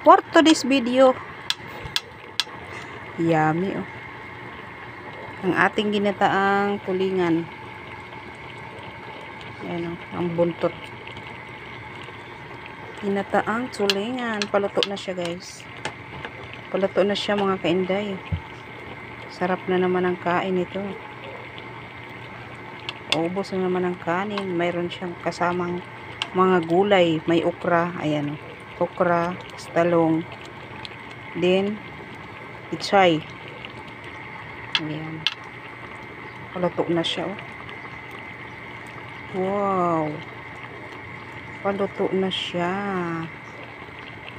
for today's video. Yummy, oh. Ang ating ginataang tulingan. Ayan, oh, ang buntot. Ginataang tulingan. Paluto na siya, guys. Paluto na siya, mga kainday. Sarap na naman ang kain ito. Ubos na naman ang kanin. Mayroon siyang kasamang mga gulay. May okra. Ayan, oh. Okra, talong. Then, itsay. Ayan. Paluto na siya, oh. Wow. Paluto na siya.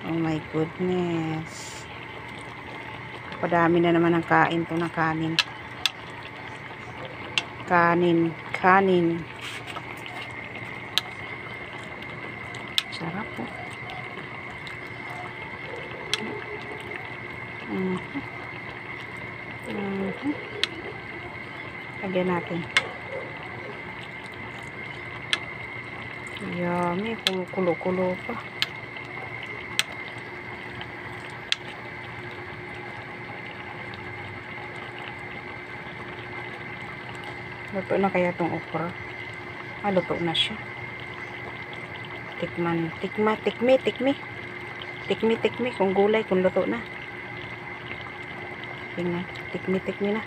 Oh my goodness. Padami na naman ang kain to na kanin. Kanin. Sarap po. Lagyan natin. Yummy. Kumukulo-kulo pa. Luto na kaya itong okra? Luto na siya. Tikmi kung gulay, kung luto na. Tingnan, tikmi na.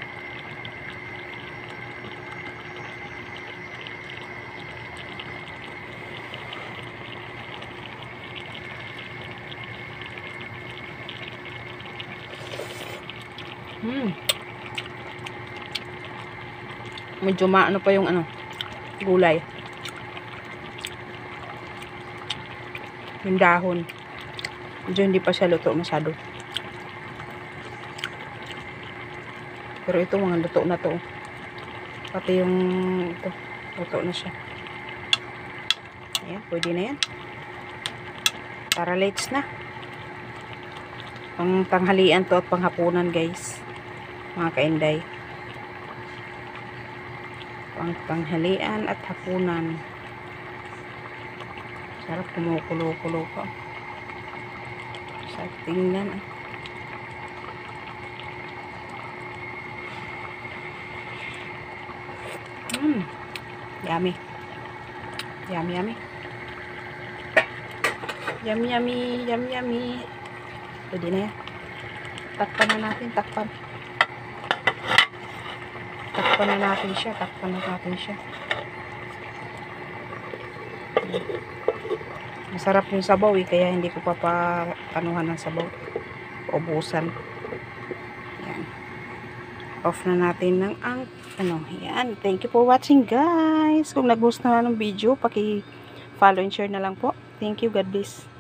Medyo maano pa yung gulay. Yung dahon. Medyo hindi pa siya luto masyado. Pero ito mga luto na to. Pati yung ito, luto na siya. Ayan, pwede na yan. Para late na. Pang tanghalian to at panghapunan, guys. Mga kainday. Pang tanghalian at hapunan. Sarap, kumukulo-kulo pa. Sarap tingnan. Yummy. Yummy. Pwede na yan. Takpan na natin. Takpan na natin siya. Masarap yung sabaw, kaya hindi ko papanuhan ng sabaw. Ubusan. Yan. Off na natin ng yan. Thank you for watching, guys. Kung nagustuhan ng video, paki-follow and share na lang po. Thank you. God bless.